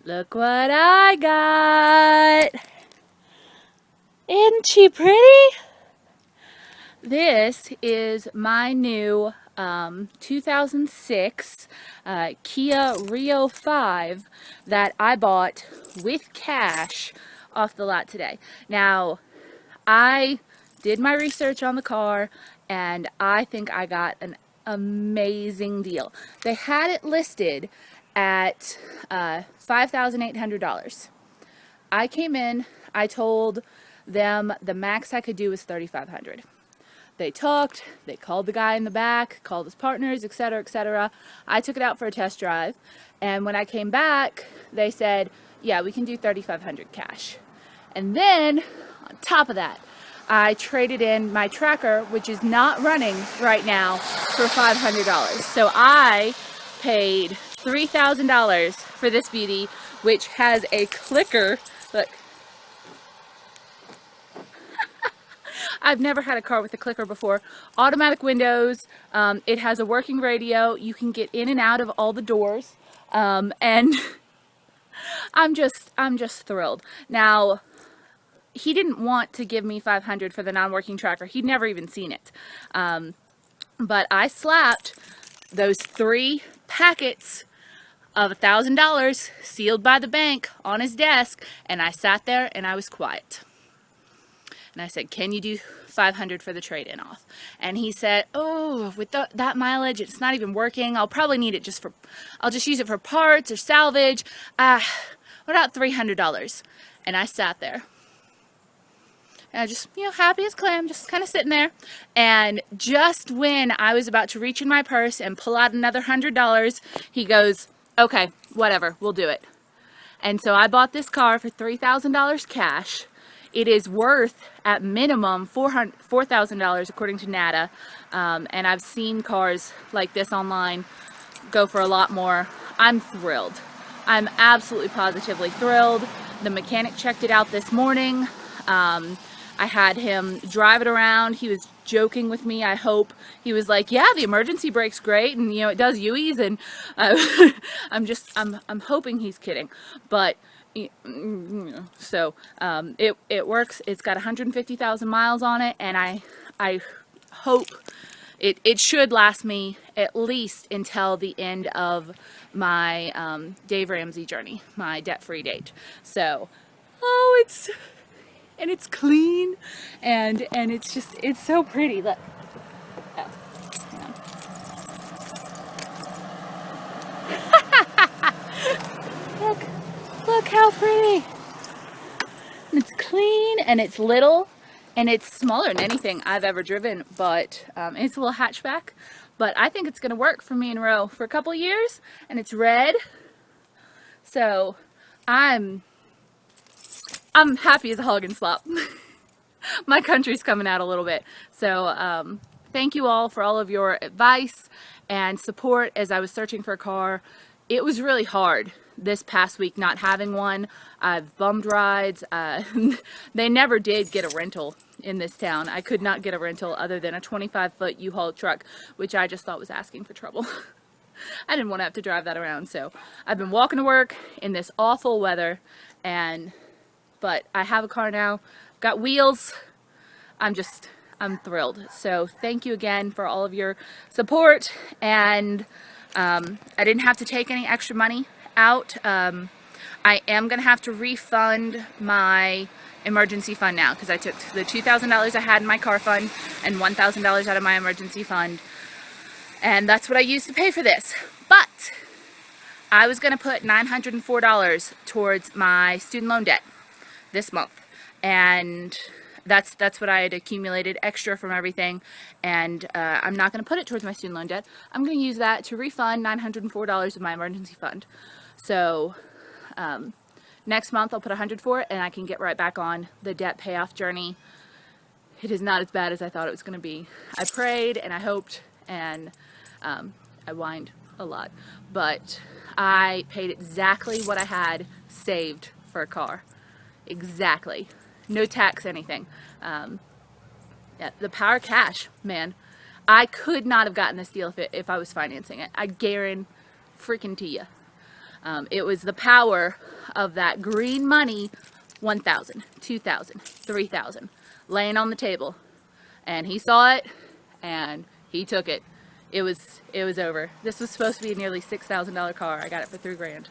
Look what I got. Isn't she pretty? This is my new 2006 Kia Rio 5 that I bought with cash off the lot today. Now, I did my research on the car and I think I got an amazing deal. They had it listed at $5,800. I came in, I told them the max I could do was $3,500. They talked, they called the guy in the back, called his partners, etc., etc. I took it out for a test drive, and when I came back, they said, yeah, we can do $3,500 cash. And then, on top of that, I traded in my tracker, which is not running right now, for $500. So I paid $3,000 for this beauty, which has a clicker. Look. I've never had a car with a clicker before. Automatic windows. It has a working radio. You can get in and out of all the doors. And I'm just thrilled. Now, he didn't want to give me $500 for the non-working tracker. He'd never even seen it. But I slapped those 3 packets of $1,000 sealed by the bank on his desk, and I sat there and I was quiet. And I said, can you do $500 for the trade-in off? And he said, oh, with that mileage, it's not even working. I'll probably need it I'll just use it for parts or salvage. What about $300? And I sat there. And I just, happy as clam, just kind of sitting there. And just when I was about to reach in my purse and pull out another $100, he goes, okay, whatever, we'll do it. And so I bought this car for $3,000 cash. It is worth, at minimum, $4,000 according to NADA. And I've seen cars like this online go for a lot more. I'm thrilled. I'm absolutely positively thrilled. The mechanic checked it out this morning. I had him drive it around. He was joking with me, I hope. He was like, yeah, the emergency brake's great, and it does U's, and I'm hoping he's kidding. But so it works. It's got 150,000 miles on it, and I hope it should last me at least until the end of my Dave Ramsey journey, my debt-free date. So, it's clean, and it's so pretty. Look. Oh, Look how pretty. And it's clean, and it's little, and it's smaller than anything I've ever driven, but it's a little hatchback. But I think it's going to work for me and Ro for a couple years, and it's red. So I'm happy as a hog and slop. My country's coming out a little bit. So thank you all for all of your advice and support as I was searching for a car. It was really hard this past week not having one. I've bummed rides. They never did get a rental in this town. I could not get a rental other than a 25-foot U-Haul truck, which I just thought was asking for trouble. I didn't want to have to drive that around, so I've been walking to work in this awful weather, but I have a car now, got wheels. I'm thrilled. So thank you again for all of your support, and I didn't have to take any extra money out. I am going to have to refund my emergency fund now, because I took the $2,000 I had in my car fund and $1,000 out of my emergency fund, and that's what I used to pay for this. But I was going to put $904 towards my student loan debt this month, and that's what I had accumulated extra from everything, and I'm not going to put it towards my student loan debt. I'm going to use that to refund $904 of my emergency fund. So next month I'll put $100 for it, and I can get right back on the debt payoff journey. It is not as bad as I thought it was going to be. I prayed and I hoped, and I whined a lot, but I paid exactly what I had saved for a car. Exactly. No tax, anything. Yeah, the power of cash, man. I could not have gotten this deal if I was financing it. I guarantee freaking to you. It was the power of that green money, 1,000, 2,000, 3,000, laying on the table. And he saw it and he took it. It was over. This was supposed to be a nearly $6,000 car. I got it for $3,000.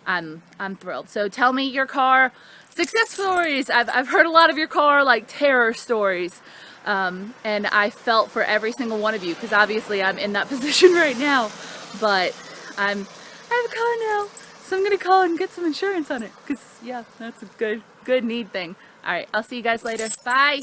I'm thrilled. So tell me your car success stories. I've heard a lot of your car like terror stories. And I felt for every single one of you, because obviously I'm in that position right now. But I have a car now, so I'm gonna call and get some insurance on it, because yeah, that's a good need thing. All right, I'll see you guys later. Bye.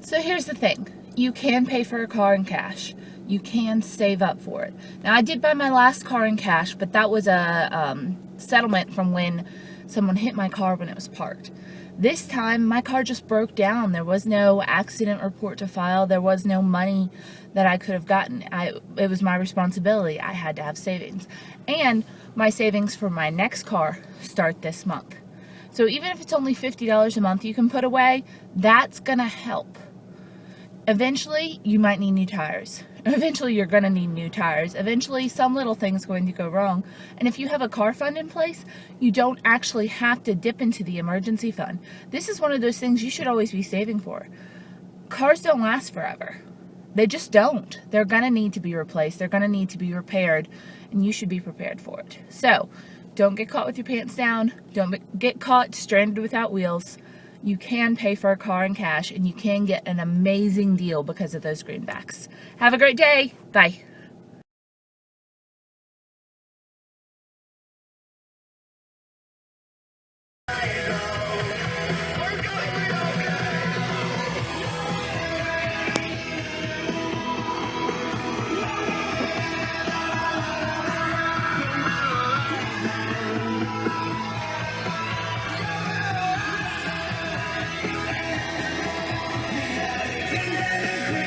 So here's the thing. You can pay for a car in cash. You can save up for it. Now, I did buy my last car in cash, but that was a settlement from when someone hit my car when it was parked. This time, my car just broke down. There was no accident report to file. There was no money that I could have gotten. It was my responsibility. I had to have savings. And my savings for my next car start this month. So even if it's only $50 a month you can put away, that's going to help. Eventually, you might need new tires. Eventually, you're going to need new tires. Eventually, some little thing's going to go wrong. And if you have a car fund in place, you don't actually have to dip into the emergency fund. This is one of those things you should always be saving for. Cars don't last forever. They just don't. They're going to need to be replaced. They're going to need to be repaired, and you should be prepared for it. So, don't get caught with your pants down. Don't get caught stranded without wheels. You can pay for a car in cash, and you can get an amazing deal because of those greenbacks. Have a great day. Bye.